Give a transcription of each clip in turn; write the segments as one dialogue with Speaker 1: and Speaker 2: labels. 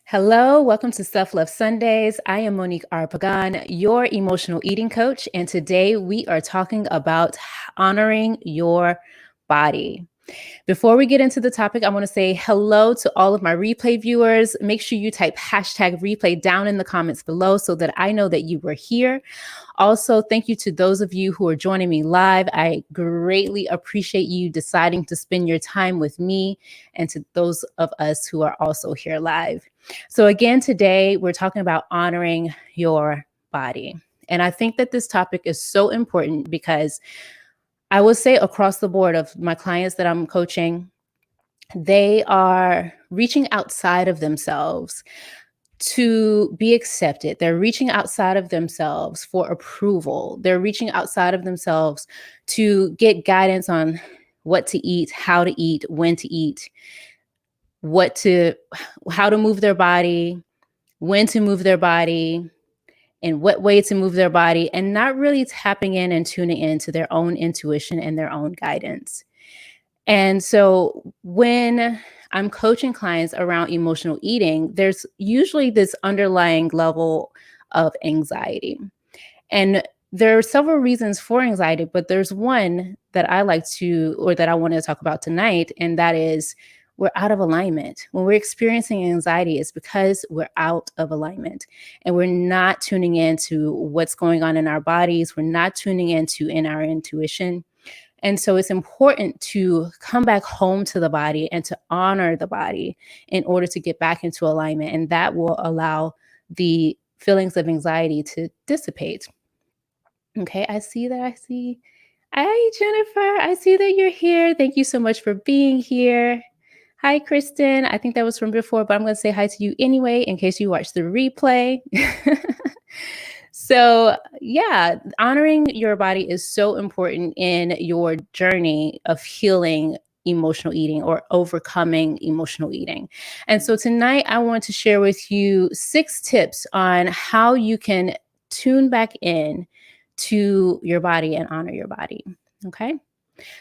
Speaker 1: Hello, welcome to Self Love Sundays. I am Monique R. Pagan, your emotional eating coach, and today we are talking about honoring your body. Before we get into the topic, I want to say hello to all of my replay viewers. Make sure you type hashtag replay down in the comments below so that I know that you were here. Also, thank you to those of you who are joining me live. I greatly appreciate you deciding to spend your time with me, and to those of us who are also here live. So again, today we're talking about honoring your body. And I think that this topic is so important because I would say across the board of my clients that I'm coaching, they are reaching outside of themselves to be accepted. They're reaching outside of themselves for approval. They're reaching outside of themselves to get guidance on what to eat, how to eat, when to eat, how to move their body, when to move their body, in what way to move their body, and not really tapping in and tuning into their own intuition and their own guidance. And so when I'm coaching clients around emotional eating, there's usually this underlying level of anxiety. And there are several reasons for anxiety, but there's one that I want to talk about tonight, and that is we're out of alignment. When we're experiencing anxiety, it's because we're out of alignment and we're not tuning into what's going on in our bodies. We're not tuning in our intuition. And so it's important to come back home to the body and to honor the body in order to get back into alignment. And that will allow the feelings of anxiety to dissipate. Okay, Hi, Jennifer. I see that you're here. Thank you so much for being here. Hi, Kristen. I think that was from before, but I'm going to say hi to you anyway in case you watch the replay. So, yeah, honoring your body is so important in your journey of healing emotional eating or overcoming emotional eating. And so tonight I want to share with you 6 tips on how you can tune back in to your body and honor your body. Okay.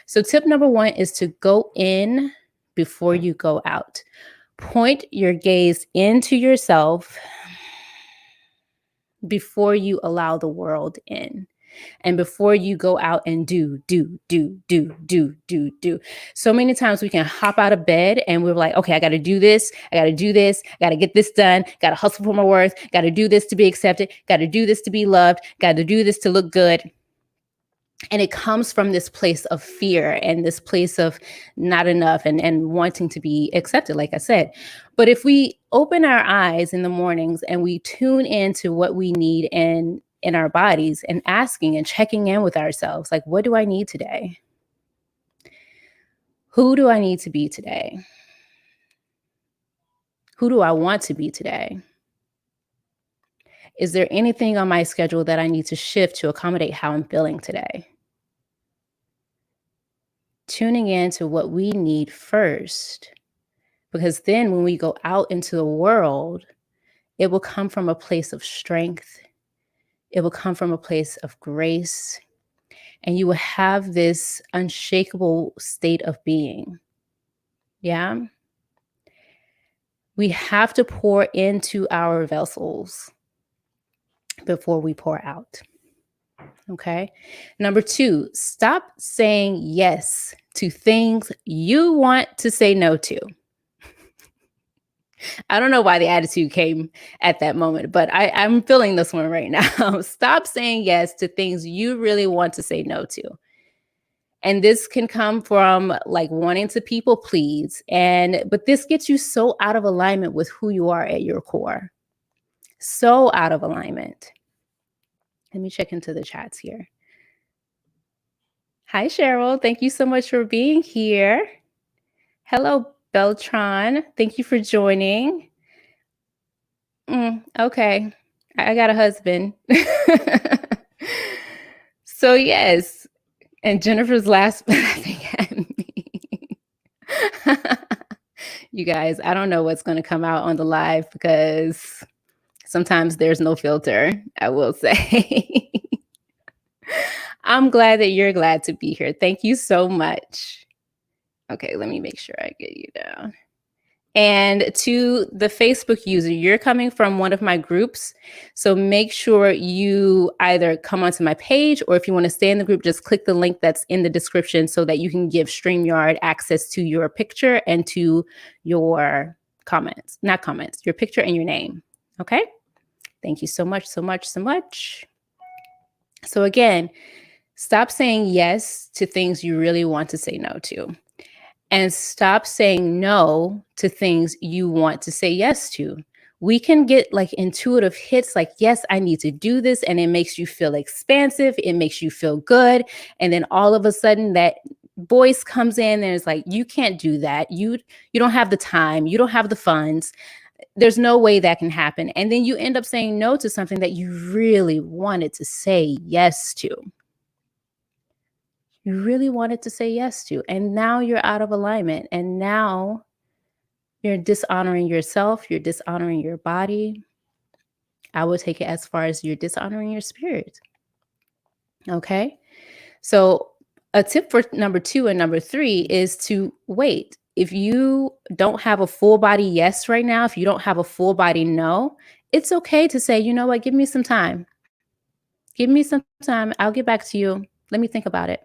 Speaker 1: So tip number 1 is to go in before you go out. Point your gaze into yourself before you allow the world in. And before you go out and do. So many times we can hop out of bed and we're like, okay, I got to do this. I got to get this done. Got to hustle for my worth. Got to do this to be accepted. Got to do this to be loved. Got to do this to look good. And it comes from this place of fear and this place of not enough and wanting to be accepted, like I said. But if we open our eyes in the mornings and we tune into what we need in our bodies and asking and checking in with ourselves, like, what do I need today? Who do I need to be today? Who do I want to be today? Is there anything on my schedule that I need to shift to accommodate how I'm feeling today? Tuning in to what we need first, because then when we go out into the world, it will come from a place of strength. It will come from a place of grace, and you will have this unshakable state of being. Yeah. We have to pour into our vessels before we pour out. Okay. Number 2, stop saying yes to things you want to say no to. I don't know why the attitude came at that moment, but I'm feeling this one right now. Stop saying yes to things you really want to say no to. And this can come from like wanting to people please. But this gets you so out of alignment with who you are at your core. So out of alignment. Let me check into the chats here. Hi, Cheryl. Thank you so much for being here. Hello, Beltran. Thank you for joining. Okay. I got a husband. So yes. And Jennifer's last laughing at me. You guys, I don't know what's going to come out on the live because sometimes there's no filter, I will say. I'm glad that you're glad to be here. Thank you so much. Okay, let me make sure I get you down. And to the Facebook user, you're coming from one of my groups. So make sure you either come onto my page, or if you want to stay in the group, just click the link that's in the description so that you can give StreamYard access to your picture and to your comments, not comments, your picture and your name. Okay. Thank you so much, so much, so much. So again, stop saying yes to things you really want to say no to. And stop saying no to things you want to say yes to. We can get like intuitive hits like, yes, I need to do this. And it makes you feel expansive. It makes you feel good. And then all of a sudden that voice comes in and it's like, you can't do that. You don't have the time. You don't have the funds. There's no way that can happen. And then you end up saying no to something that you really wanted to say yes to. You really wanted to say yes to. And now you're out of alignment. And now you're dishonoring yourself. You're dishonoring your body. I would take it as far as you're dishonoring your spirit. Okay. So a tip for number 2 and number 3 is to wait. If you don't have a full body yes right now, if you don't have a full body no, it's okay to say, you know what, give me some time. Give me some time. I'll get back to you. Let me think about it.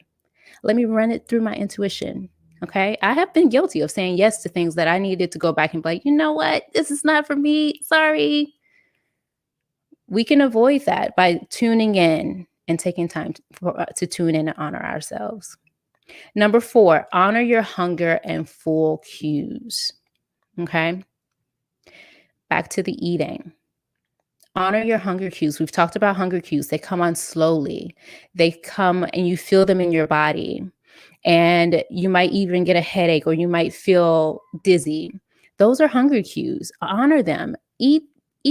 Speaker 1: Let me run it through my intuition. Okay. I have been guilty of saying yes to things that I needed to go back and be like, you know what? This is not for me. Sorry. We can avoid that by tuning in and taking time to tune in and honor ourselves. Number 4, honor your hunger and full cues. Okay. Back to the eating. Honor your hunger cues. We've talked about hunger cues. They come on slowly. They come and you feel them in your body. And you might even get a headache or you might feel dizzy. Those are hunger cues. Honor them. Eat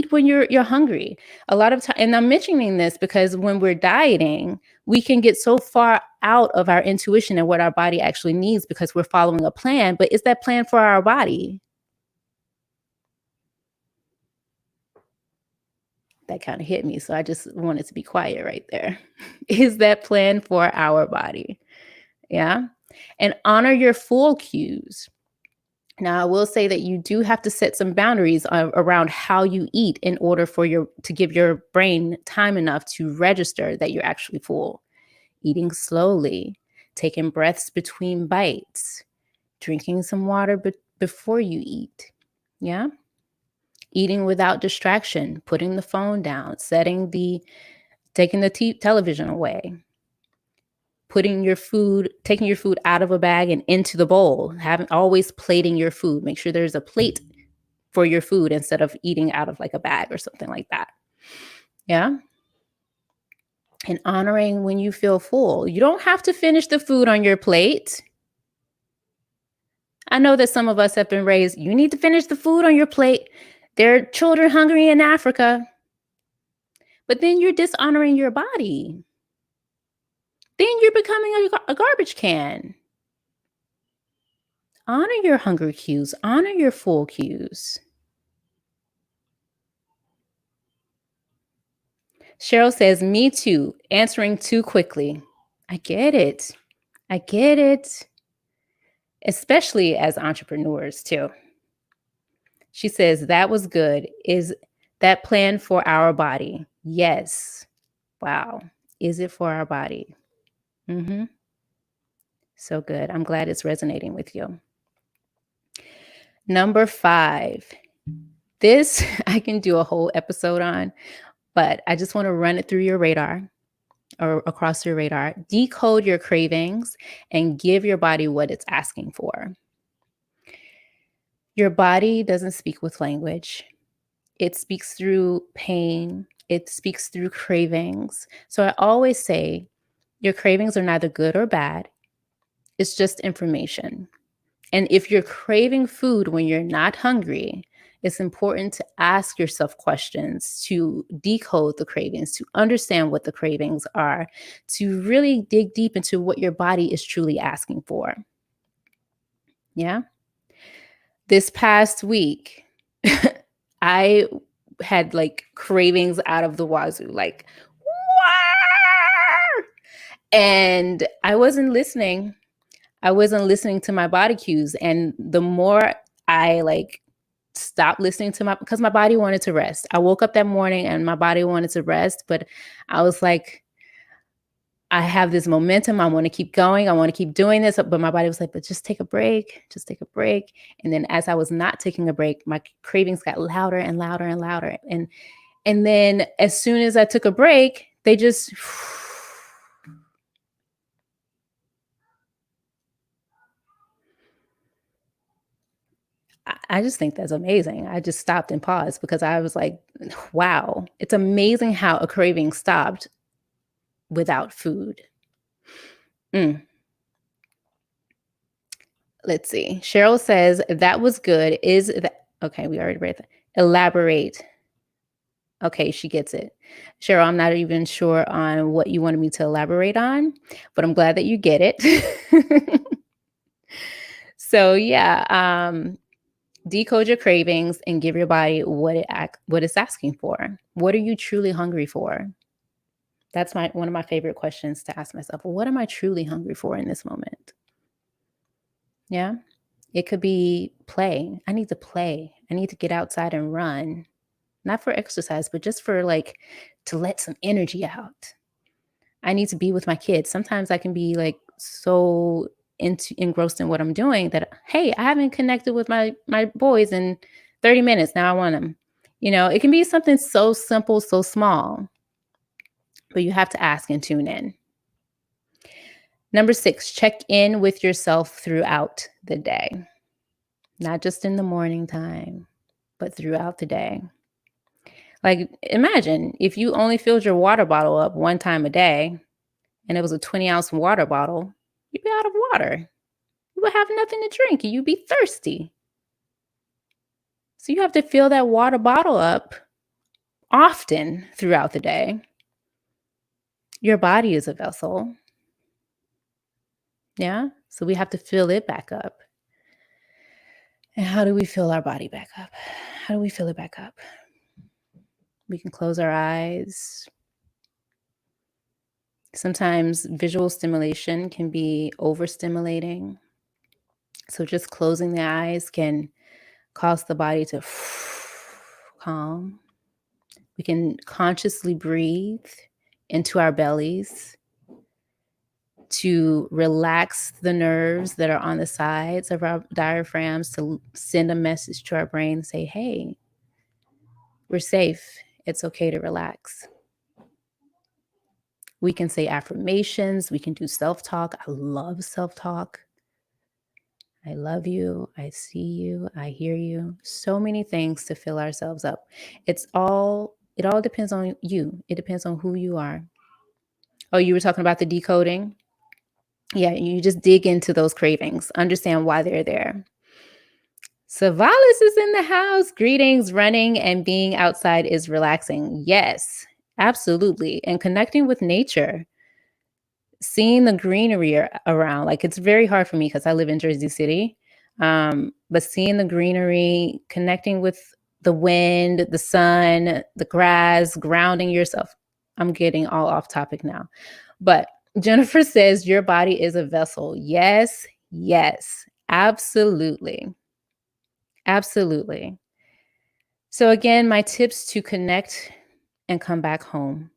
Speaker 1: when you're hungry. A lot of time, and I'm mentioning this because when we're dieting, we can get so far out of our intuition and what our body actually needs because we're following a plan. But is that plan for our body? That kind of hit me. So I just wanted to be quiet right there. Is that plan for our body? Yeah. And honor your full cues. Now, I will say that you do have to set some boundaries around how you eat in order for to give your brain time enough to register that you're actually full. Eating slowly, taking breaths between bites, drinking some water before you eat. Yeah. Eating without distraction, putting the phone down, taking the television away. Taking your food out of a bag and into the bowl, always plating your food. Make sure there's a plate for your food instead of eating out of like a bag or something like that. Yeah. And honoring when you feel full. You don't have to finish the food on your plate. I know that some of us have been raised, you need to finish the food on your plate. There are children hungry in Africa. But then you're dishonoring your body. Then you're becoming a garbage can. Honor your hunger cues. Honor your full cues. Cheryl says, me too, answering too quickly. I get it. I get it. Especially as entrepreneurs too. She says, that was good. Is that plan for our body? Yes. Wow. Is it for our body? Mm-hmm. So good. I'm glad it's resonating with you. Number 5. This I can do a whole episode on, but I just want to run it through your radar or across your radar. Decode your cravings and give your body what it's asking for. Your body doesn't speak with language. It speaks through pain. It speaks through cravings. So I always say your cravings are neither good or bad. It's just information. And if you're craving food when you're not hungry, it's important to ask yourself questions, to decode the cravings, to understand what the cravings are, to really dig deep into what your body is truly asking for. Yeah. This past week, I had like cravings out of the wazoo, like, "Wah!" And I wasn't listening. I wasn't listening to my body cues. And the more I like stopped listening to because my body wanted to rest. I woke up that morning and my body wanted to rest, but I was like, I have this momentum. I want to keep going. I want to keep doing this. But my body was like, but just take a break. Just take a break. And then as I was not taking a break, my cravings got louder and louder and louder. And then as soon as I took a break, they just I just think that's amazing. I just stopped and paused because I was like, wow, it's amazing how a craving stopped without food. Mm. Let's see. Cheryl says that was good. Is that okay? We already read that. Elaborate. Okay, she gets it. Cheryl, I'm not even sure on what you wanted me to elaborate on, but I'm glad that you get it. So yeah, decode your cravings and give your body what it's asking for. What are you truly hungry for? That's one of my favorite questions to ask myself. What am I truly hungry for in this moment? Yeah. It could be play. I need to play. I need to get outside and run. Not for exercise, but just for like to let some energy out. I need to be with my kids. Sometimes I can be like so engrossed in what I'm doing that hey, I haven't connected with my boys in 30 minutes. Now I want them. It can be something so simple, so small, but you have to ask and tune in. Number 6, check in with yourself throughout the day. Not just in the morning time, but throughout the day. Like imagine if you only filled your water bottle up one time a day and it was a 20-ounce water bottle, you'd be out of water. You would have nothing to drink and you'd be thirsty. So you have to fill that water bottle up often throughout the day. Your body is a vessel. Yeah. So we have to fill it back up. And how do we fill our body back up? How do we fill it back up? We can close our eyes. Sometimes visual stimulation can be overstimulating. So just closing the eyes can cause the body to calm. We can consciously breathe into our bellies to relax the nerves that are on the sides of our diaphragms to send a message to our brain, say, hey, we're safe. It's okay to relax. We can say affirmations. We can do self-talk. I love self-talk. I love you. I see you. I hear you. So many things to fill ourselves up. It all depends on you. It depends on who you are. Oh, you were talking about the decoding? Yeah, you just dig into those cravings, understand why they're there. Savalis is in the house. Greetings. Running and being outside is relaxing. Yes, absolutely. And connecting with nature, seeing the greenery around. Like it's very hard for me because I live in Jersey City. But seeing the greenery, connecting with the wind, the sun, the grass, grounding yourself. I'm getting all off topic now. But Jennifer says your body is a vessel. Yes, yes, absolutely. Absolutely. So, again, my tips to connect and come back home,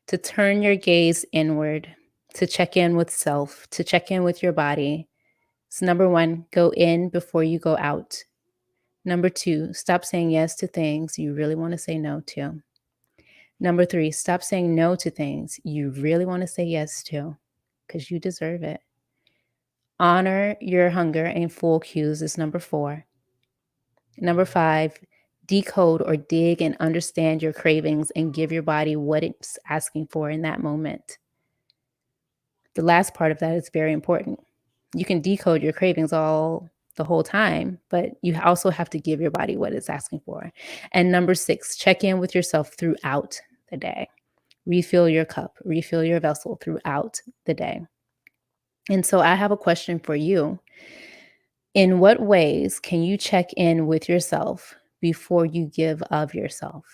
Speaker 1: to turn your gaze inward, to check in with self, to check in with your body. So, number 1, go in before you go out. Number 2, stop saying yes to things you really want to say no to. Number 3, stop saying no to things you really want to say yes to because you deserve it. Honor your hunger and full cues is number 4. Number 5, decode or dig and understand your cravings and give your body what it's asking for in that moment. The last part of that is very important. You can decode your cravings the whole time, but you also have to give your body what it's asking for. And number 6, check in with yourself throughout the day. Refill your cup, refill your vessel throughout the day. And so I have a question for you. In what ways can you check in with yourself before you give of yourself?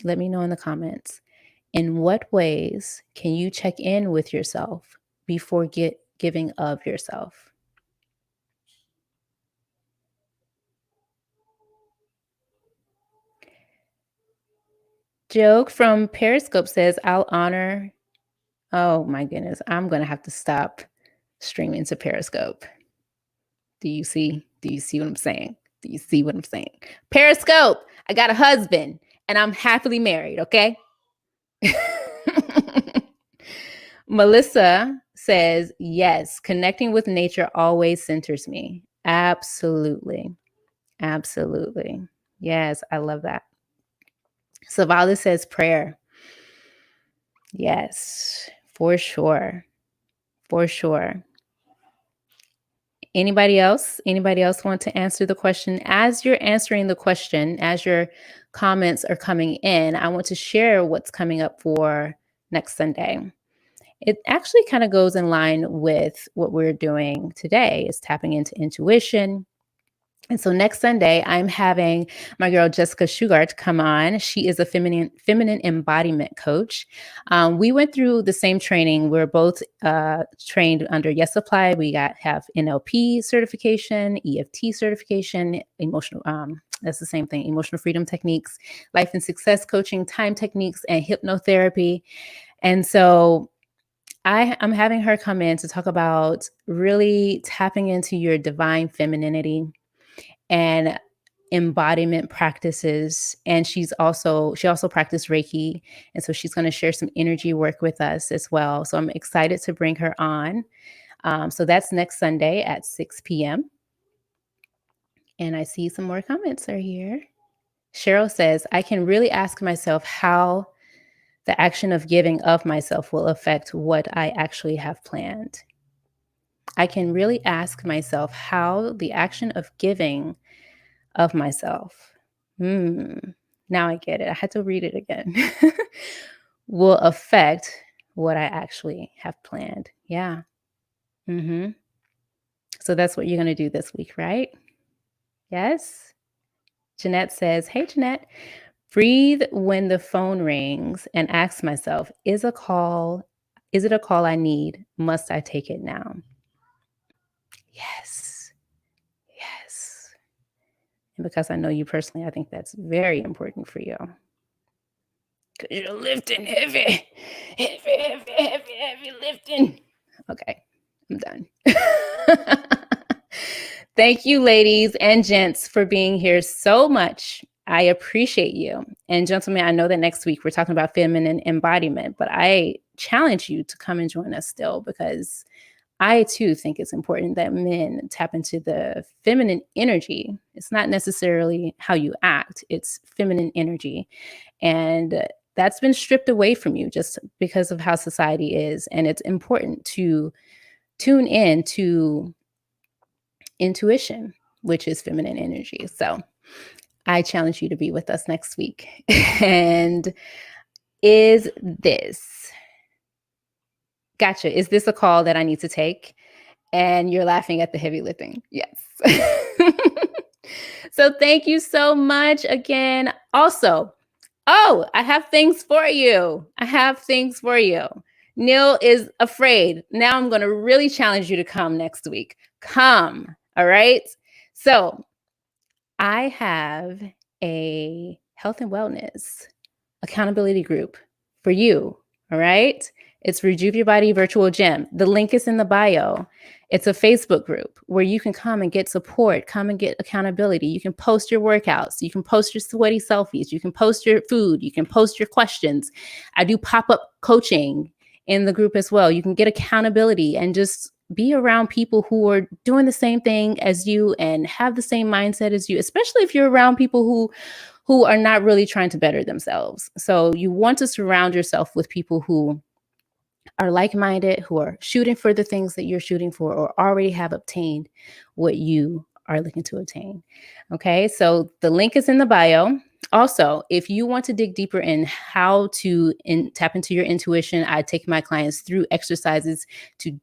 Speaker 1: Let me know in the comments. In what ways can you check in with yourself before giving of yourself? Joke from Periscope says, I'll honor. Oh my goodness. I'm going to have to stop streaming to Periscope. Do you see what I'm saying? Do you see what I'm saying? Periscope, I got a husband and I'm happily married, okay? Melissa says, yes, connecting with nature always centers me. Absolutely. Absolutely. Yes, I love that. Savala says prayer. Yes, for sure. For sure. Anybody else? Anybody else want to answer the question? As you're answering the question, as your comments are coming in, I want to share what's coming up for next Sunday. It actually kind of goes in line with what we're doing today, is tapping into intuition. And so next Sunday, I'm having my girl Jessica Shugart come on. She is a feminine embodiment coach. We went through the same training. We're both trained under Yes Supply. We have NLP certification, EFT certification, emotional. That's the same thing. Emotional freedom techniques, life and success coaching, time techniques, and hypnotherapy. And so I'm having her come in to talk about really tapping into your divine femininity and embodiment practices. And she also practiced Reiki. And so she's going to share some energy work with us as well. So I'm excited to bring her on. So that's next Sunday at 6 p.m. And I see some more comments are here. Cheryl says, I can really ask myself how the action of giving of myself will affect what I actually have planned. I can really ask myself how the action of giving of myself. Now I get it. I had to read it again. Will affect what I actually have planned. Yeah. So that's what you're going to do this week, right? Yes. Jeanette says, hey, Jeanette, breathe when the phone rings and ask myself, is it a call I need? Must I take it now? Yes. Yes. And because I know you personally, I think that's very important for you. Because you're lifting heavy lifting. Okay, I'm done. Thank you, ladies and gents, for being here so much. I appreciate you. And gentlemen, I know that next week we're talking about feminine embodiment, but I challenge you to come and join us still, because I too think it's important that men tap into the feminine energy. It's not necessarily how you act, it's feminine energy. And that's been stripped away from you just because of how society is. And it's important to tune in to intuition, which is feminine energy. So I challenge you to be with us next week. And is this a call that I need to take? And you're laughing at the heavy lifting. Yes. So thank you so much again. Also, I have things for you. Neil is afraid. Now I'm going to really challenge you to come next week. Come. All right. So I have a health and wellness accountability group for you. All right. It's Rejuve Your Body Virtual Gym. The link is in the bio. It's a Facebook group where you can come and get support, come and get accountability. You can post your workouts. You can post your sweaty selfies. You can post your food. You can post your questions. I do pop-up coaching in the group as well. You can get accountability and just be around people who are doing the same thing as you and have the same mindset as you, especially if you're around people who are not really trying to better themselves. So you want to surround yourself with people who are like-minded, who are shooting for the things that you're shooting for, or already have obtained what you are looking to obtain. Okay, so the link is in the bio. Also, if you want to dig deeper in how to tap into your intuition, I take my clients through exercises to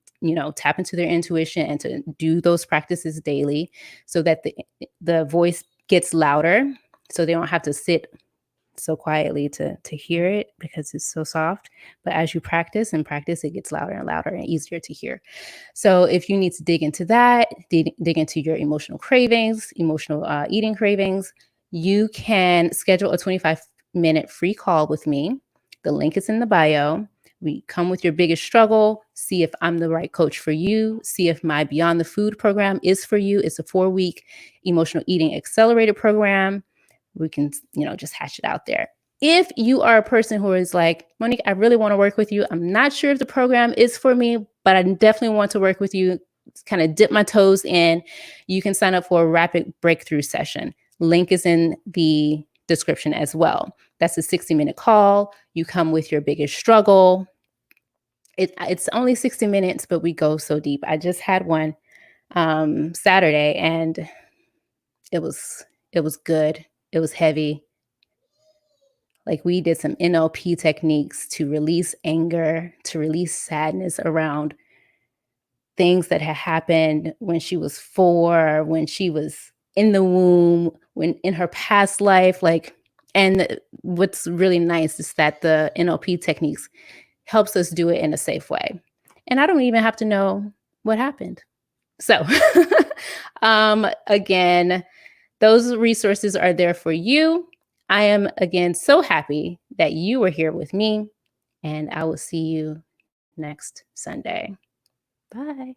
Speaker 1: tap into their intuition and to do those practices daily so that the voice gets louder, so they don't have to sit so quietly to hear it because it's so soft. But as you practice, it gets louder and louder and easier to hear. So if you need to dig into that, dig into your emotional cravings, emotional eating cravings, you can schedule a 25 60-minute free call with me. The link is in the bio. We come with your biggest struggle, see if I'm the right coach for you, see if my Beyond the Food program is for you. It's a 4-week emotional eating accelerated program. We can, just hash it out there. If you are a person who is like, Monique, I really want to work with you. I'm not sure if the program is for me, but I definitely want to work with you, kind of dip my toes in. You can sign up for a rapid breakthrough session. Link is in the description as well. That's a 60-minute call. You come with your biggest struggle. It's only 60 minutes, but we go so deep. I just had one Saturday, and it was good. It was heavy. Like, we did some NLP techniques to release anger, to release sadness around things that had happened when she was 4, when she was in the womb, when in her past life. And what's really nice is that the NLP techniques helps us do it in a safe way. And I don't even have to know what happened. So, again, those resources are there for you. I am, again, so happy that you were here with me, and I will see you next Sunday. Bye.